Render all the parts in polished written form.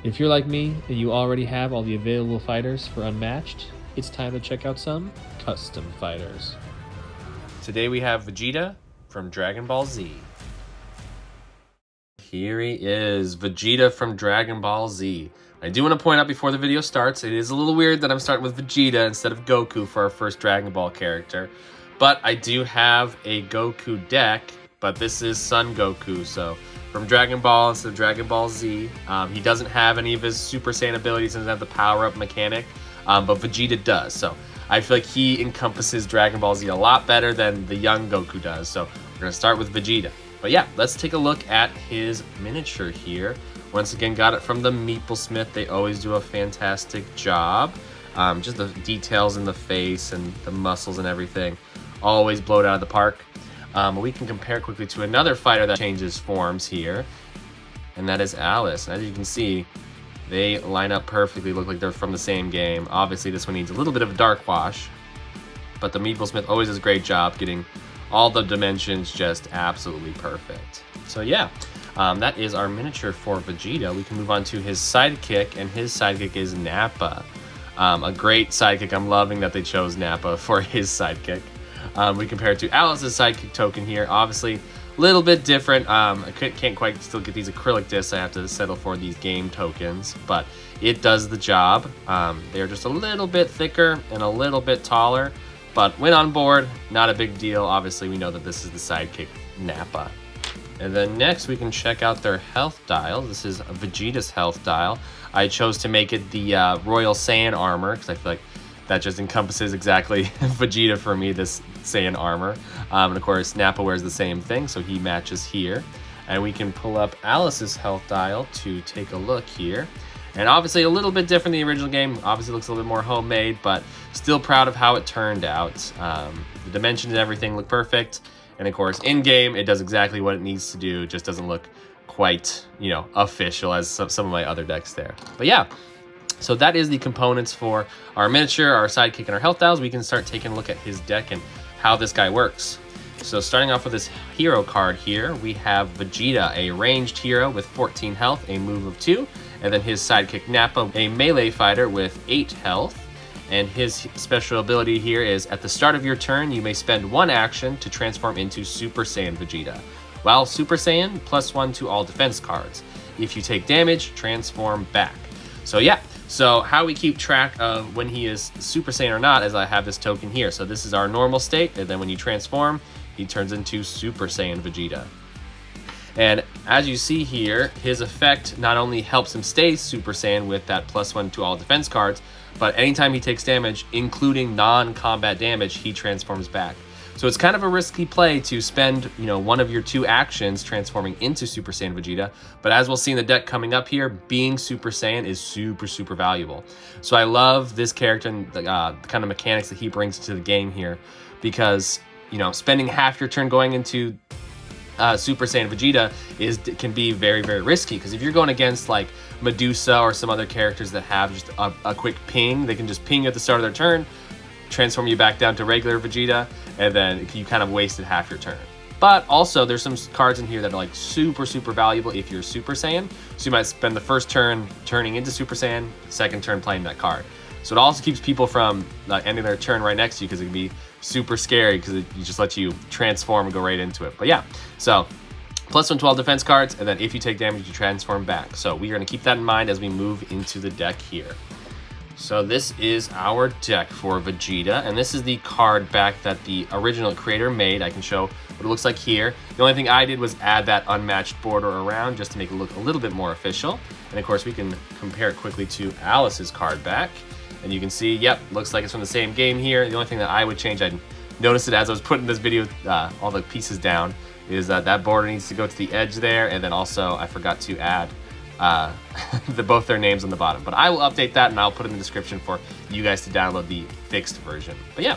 If you're like me and you already have all the available fighters for Unmatched, it's time to check out some custom fighters. Today we have Vegeta from Dragon Ball Z. Here he is, Vegeta from Dragon Ball Z. I do want to point out before the video starts, it is a little weird that I'm starting with Vegeta instead of Goku for our first Dragon Ball character. But I do have a Goku deck, but this is Son Goku, so from Dragon Ball instead of Dragon Ball Z. He doesn't have any of his Super Saiyan abilities, doesn't have the power-up mechanic, but Vegeta does. So I feel like he encompasses Dragon Ball Z a lot better than the young Goku does. So we're going to start with Vegeta. But yeah, let's take a look at his miniature here. Once again, got it from the Meeple Smith. They always do a fantastic job. Just the details in the face and the muscles and everything always blow it out of the park. We can compare quickly to another fighter that changes forms here, and that is Alice. As you can see, they line up perfectly, look like they're from the same game. Obviously, this one needs a little bit of a dark wash, but the Meeple Smith always does a great job getting all the dimensions just absolutely perfect. So yeah, that is our miniature for Vegeta. We can move on to his sidekick, and his sidekick is Nappa. A great sidekick. I'm loving that they chose Nappa for his sidekick. We compare it to Alice's Sidekick Token here. Obviously, a little bit different. I can't quite still get these acrylic discs. I have to settle for these game tokens, but it does the job. They're just a little bit thicker and a little bit taller, but when on board, not a big deal. Obviously, we know that this is the Sidekick Nappa. And then next, we can check out their health dial. This is Vegeta's health dial. I chose to make it the Royal Saiyan armor because I feel like that just encompasses exactly Vegeta for me, this Saiyan armor. And of course, Nappa wears the same thing, so he matches here. And we can pull up Alice's health dial to take a look here. And obviously a little bit different than the original game. Obviously looks a little bit more homemade, but still proud of how it turned out. The dimensions and everything look perfect. And of course, in-game, it does exactly what it needs to do. It just doesn't look quite, official as some of my other decks there. But yeah. So that is the components for our miniature, our sidekick, and our health dials. We can start taking a look at his deck and how this guy works. So starting off with this hero card here, we have Vegeta, a ranged hero with 14 health, a move of 2. And then his sidekick Nappa, a melee fighter with 8 health. And his special ability here is, at the start of your turn, you may spend 1 action to transform into Super Saiyan Vegeta. While Super Saiyan, +1 to all defense cards. If you take damage, transform back. So yeah. So how we keep track of when he is Super Saiyan or not is I have this token here. So this is our normal state, and then when you transform, he turns into Super Saiyan Vegeta. And as you see here, his effect not only helps him stay Super Saiyan with that +1 to all defense cards, but anytime he takes damage, including non-combat damage, he transforms back. So it's kind of a risky play to spend, one of your 2 actions transforming into Super Saiyan Vegeta. But as we'll see in the deck coming up here, being Super Saiyan is super, super valuable. So I love this character and the kind of mechanics that he brings to the game here. Because, spending half your turn going into Super Saiyan Vegeta can be very, very risky. Because if you're going against like Medusa or some other characters that have just a quick ping, they can just ping at the start of their turn, transform you back down to regular Vegeta, and then you kind of wasted half your turn. But also, there's some cards in here that are like super, super valuable if you're Super Saiyan. So you might spend the first turn turning into Super Saiyan, second turn playing that card. So it also keeps people from ending their turn right next to you because it can be super scary because it just lets you transform and go right into it. But yeah, so +1 to all defense cards, and then if you take damage, you transform back. So we are going to keep that in mind as we move into the deck here. So this is our deck for Vegeta, and this is the card back that the original creator made. I can show what it looks like here. The only thing I did was add that unmatched border around just to make it look a little bit more official. And of course, we can compare it quickly to Alice's card back. And you can see, yep, looks like it's from the same game here. The only thing that I would change, I noticed it as I was putting this video, all the pieces down, is that border needs to go to the edge there. And then also, I forgot to add both their names on the bottom, but I will update that and I'll put it in the description for you guys to download the fixed version. But yeah,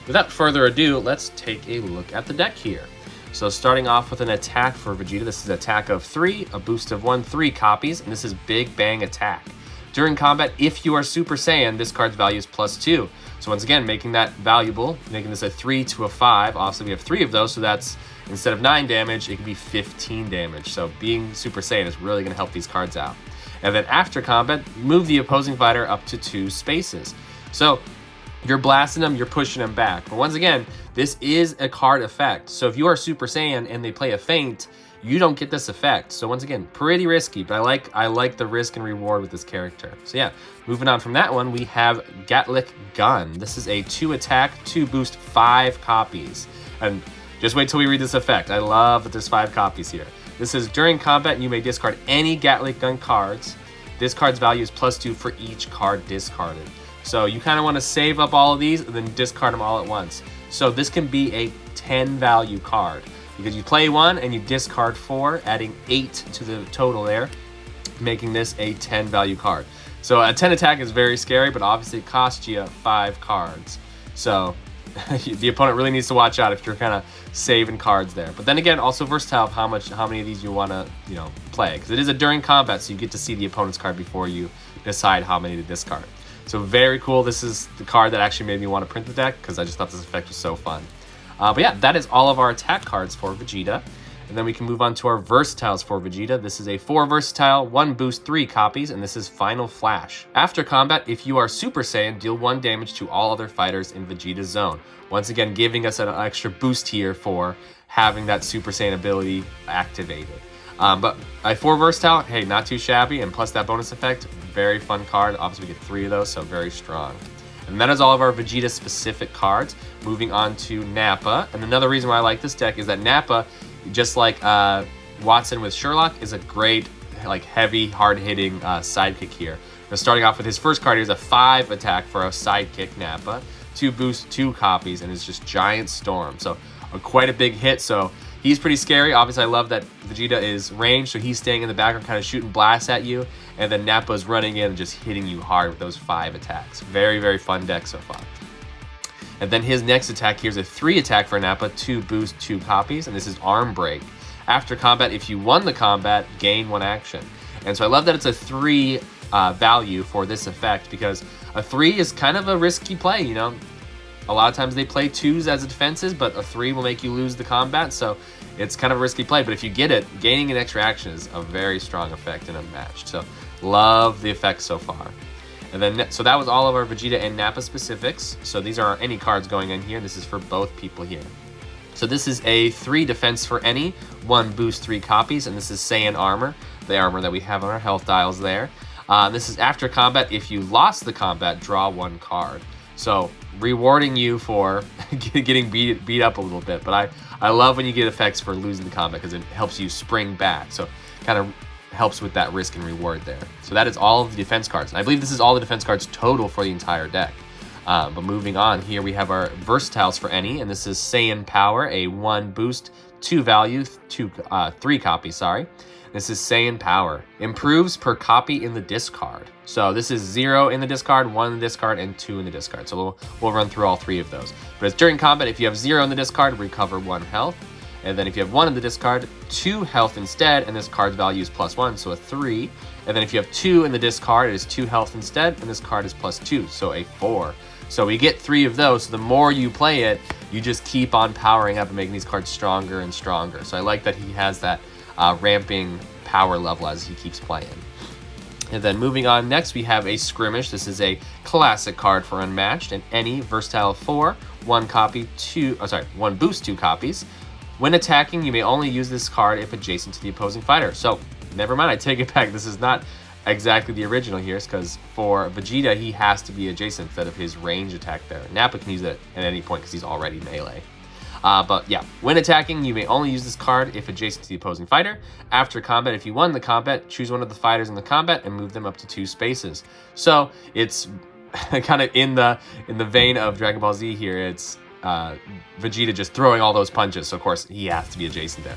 without further ado, let's take a look at the deck here. So starting off with an attack for Vegeta, this is attack of 3, a boost of 1, 3 copies, and this is Big Bang Attack. During combat, if you are Super Saiyan, this card's value is +2. So once again, making that valuable, making this a 3 to a 5. Obviously, we have 3 of those, so that's, instead of 9 damage, it can be 15 damage. So being Super Saiyan is really going to help these cards out. And then after combat, move the opposing fighter up to 2 spaces. So you're blasting them, you're pushing them back. But once again, this is a card effect. So if you are Super Saiyan and they play a feint, you don't get this effect. So once again, pretty risky, but I like the risk and reward with this character. So yeah, moving on from that one, we have Gatlick Gun. This is a 2 attack, 2 boost, 5 copies. And just wait till we read this effect. I love that there's 5 copies here. This is during combat, you may discard any Gatlick Gun cards. This card's value is +2 for each card discarded. So you kind of want to save up all of these and then discard them all at once. So this can be a 10 value card because you play 1 and you discard 4, adding 8 to the total there, making this a 10 value card. So a 10 attack is very scary, but obviously it costs you 5 cards. So the opponent really needs to watch out if you're kind of saving cards there. But then again, also versatile of how many of these you want to, play, because it is a during combat, so you get to see the opponent's card before you decide how many to discard. So very cool. This is the card that actually made me want to print the deck because I just thought this effect was so fun. But yeah, that is all of our attack cards for Vegeta. And then we can move on to our versatiles for Vegeta. This is a 4 versatile, 1 boost, 3 copies, and this is Final Flash. After combat, if you are Super Saiyan, deal 1 damage to all other fighters in Vegeta's zone. Once again, giving us an extra boost here for having that Super Saiyan ability activated. But a 4 versatile, hey, not too shabby, and plus that bonus effect, very fun card. Obviously, we get 3 of those, so very strong. And that is all of our Vegeta-specific cards. Moving on to Nappa. And another reason why I like this deck is that Nappa, just like Watson with Sherlock, is a great, heavy, hard-hitting sidekick here. Now, starting off with his first card, here's a 5 attack for a sidekick Nappa, 2 boost, 2 copies, and it's just Giant Storm. So quite a big hit. So he's pretty scary. Obviously, I love that Vegeta is ranged, so he's staying in the background, kind of shooting blasts at you, and then Nappa's running in and just hitting you hard with those 5 attacks. Very, very fun deck so far. And then his next attack, here's a 3 attack for Nappa, 2 boost, 2 copies, and this is Arm Break. After combat, if you won the combat, gain 1 action. And so I love that it's a 3 value for this effect, because a 3 is kind of a risky play, A lot of times they play 2s as defenses, but a 3 will make you lose the combat, so it's kind of a risky play. But if you get it, gaining an extra action is a very strong effect in Unmatched. So love the effects so far. And then, so that was all of our Vegeta and Nappa specifics. So these are any cards going in here. This is for both people here. So this is a 3 defense for any, 1 boost, 3 copies, and this is Saiyan armor, the armor that we have on our health dials there. This is after combat. If you lost the combat, draw 1 card. So rewarding you for getting beat up a little bit. But I love when you get effects for losing the combat because it helps you spring back. So kind of helps with that risk and reward there. So that is all of the defense cards. And I believe this is all the defense cards total for the entire deck. But moving on, here we have our versatiles for any, and this is Saiyan Power, a 1 boost, 2 value, 3 copies, sorry. This is Saiyan Power. Improves per copy in the discard. So this is 0 in the discard, 1 in the discard, and 2 in the discard. So we'll run through all 3 of those. But it's during combat. If you have 0 in the discard, recover 1 health. And then if you have 1 in the discard, 2 health instead, and this card's value is +1, so a 3. And then if you have 2 in the discard, it is 2 health instead, and this card is +2, so a 4. So we get 3 of those, so the more you play it, you just keep on powering up and making these cards stronger and stronger. So I like that he has that ramping power level as he keeps playing. And then moving on, next we have a Skirmish. This is a classic card for Unmatched, and any versatile 4, 1 copy, 1 boost, 2 copies. When attacking, you may only use this card if adjacent to the opposing fighter. So never mind, I take it back. This is not exactly the original here, because for Vegeta, he has to be adjacent instead of his range attack there. Nappa can use it at any point because he's already melee. But yeah, when attacking, you may only use this card if adjacent to the opposing fighter. After combat, if you won the combat, choose one of the fighters in the combat and move them up to 2 spaces. So it's kind of in the vein of Dragon Ball Z here. It's Vegeta just throwing all those punches, so of course he has to be adjacent there.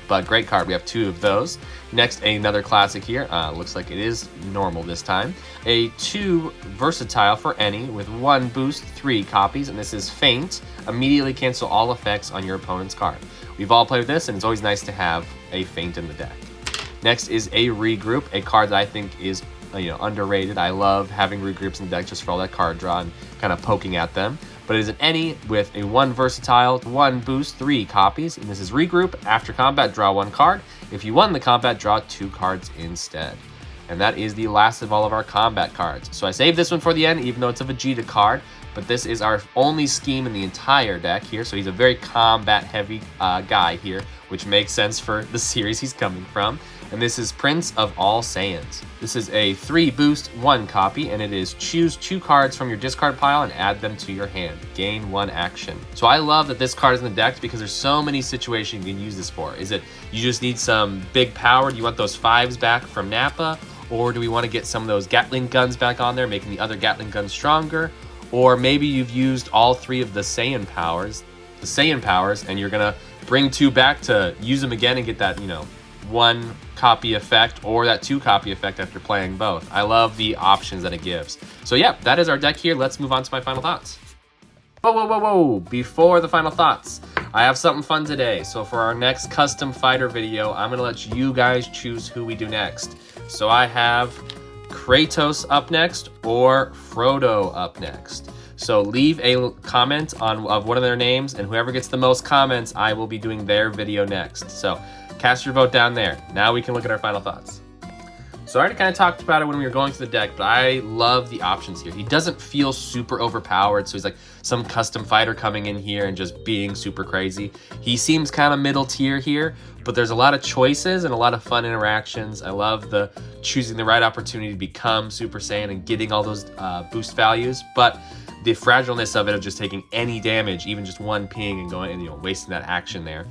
But great card, we have 2 of those. Next, another classic here. Looks like it is normal this time. A 2 versatile for any with 1 boost, 3 copies, and this is Feint. Immediately cancel all effects on your opponent's card. We've all played with this, and it's always nice to have a Feint in the deck. Next is a Regroup, a card that I think is underrated. I love having regroups in the deck just for all that card draw and kind of poking at them. But it is an any with a 1 versatile, 1 boost, 3 copies, and this is Regroup. After combat, draw 1 card. If you won the combat, draw 2 cards instead. and that is the last of all of our combat cards. So I saved this one for the end, even though it's a Vegeta card, but this is our only scheme in the entire deck here, so he's a very combat-heavy guy here, which makes sense for the series he's coming from. And this is Prince of All Saiyans. This is a 3 boost 1 copy, and it is choose 2 cards from your discard pile and add them to your hand. Gain 1 action. So I love that this card is in the deck because there's so many situations you can use this for. Is it you just need some big power? Do you want those 5s back from Nappa? Or do we want to get some of those Gatling guns back on there, making the other Gatling guns stronger? Or maybe you've used all 3 of the Saiyan powers, and you're gonna bring 2 back to use them again and get that, 1 copy effect or that 2 copy effect after playing both. I love the options that it gives. So yeah, that is our deck here. Let's move on to my final thoughts. Whoa. Before the final thoughts, I have something fun today. So for our next custom fighter video, I'm gonna let you guys choose who we do next. So I have Kratos up next or Frodo up next. So leave a comment of one of their names, and whoever gets the most comments, I will be doing their video next. So cast your vote down there. Now we can look at our final thoughts. So I already kind of talked about it when we were going through the deck, but I love the options here. He doesn't feel super overpowered, so he's like some custom fighter coming in here and just being super crazy. He seems kind of middle tier here, but there's a lot of choices and a lot of fun interactions. I love the choosing the right opportunity to become Super Saiyan and getting all those boost values, but the fragileness of it of just taking any damage, even just 1 ping and going and wasting that action there.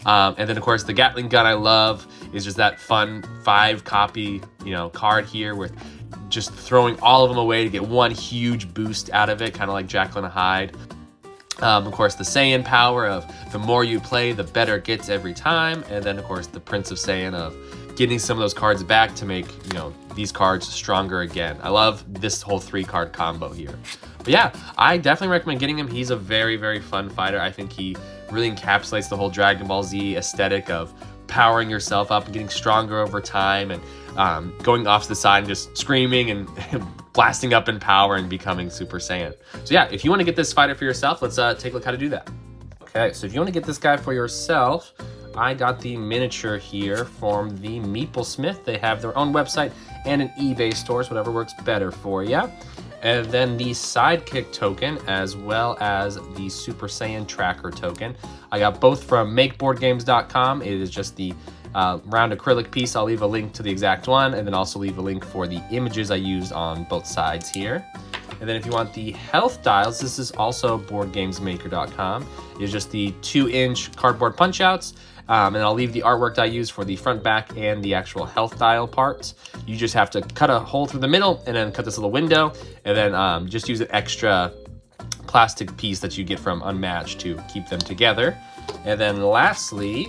And then of course the Gatling gun I love is just that fun 5 copy card here with just throwing all of them away to get 1 huge boost out of it, kind of like Jacqueline Hyde. Of course the Saiyan power of the more you play, the better it gets every time. And then of course the Prince of Saiyan of getting some of those cards back to make these cards stronger again. I love this whole 3-card combo here. But yeah, I definitely recommend getting him. He's a very, very fun fighter. I think he really encapsulates the whole Dragon Ball Z aesthetic of powering yourself up and getting stronger over time and going off to the side and just screaming and blasting up in power and becoming Super Saiyan. So yeah, if you want to get this fighter for yourself, let's take a look how to do that. Okay, so if you want to get this guy for yourself, I got the miniature here from the Meeple Smith. They have their own website and an eBay store, so whatever works better for you. And then the Sidekick token, as well as the Super Saiyan Tracker token. I got both from MakeBoardGames.com. It is just the round acrylic piece. I'll leave a link to the exact one, and then also leave a link for the images I used on both sides here. And then if you want the health dials, this is also BoardGamesMaker.com. It's just the 2-inch cardboard punch-outs. And I'll leave the artwork that I use for the front, back, and the actual health dial parts. You just have to cut a hole through the middle and then cut this little window, and then just use an extra plastic piece that you get from Unmatched to keep them together. And then lastly,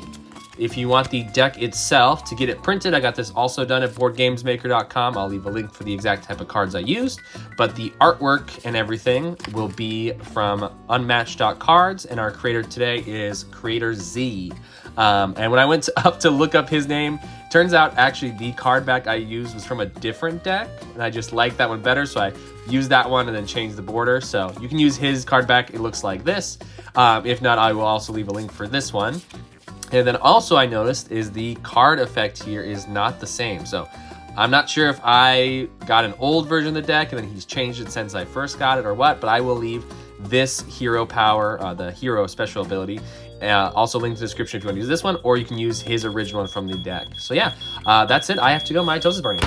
if you want the deck itself to get it printed, I got this also done at BoardGamesMaker.com. I'll leave a link for the exact type of cards I used, but the artwork and everything will be from Unmatched.cards, and our creator today is Creator Z. And when I went up to look up his name, turns out actually the card back I used was from a different deck, and I just liked that one better, so I used that one and then changed the border. So you can use his card back. It looks like this. If not, I will also leave a link for this one. And then also I noticed is the card effect here is not the same. So I'm not sure if I got an old version of the deck and then he's changed it since I first got it or what, but I will leave this hero power, the hero special ability, also linked in the description if you want to use this one, or you can use his original one from the deck. So yeah, that's it. I have to go. My toast is burning.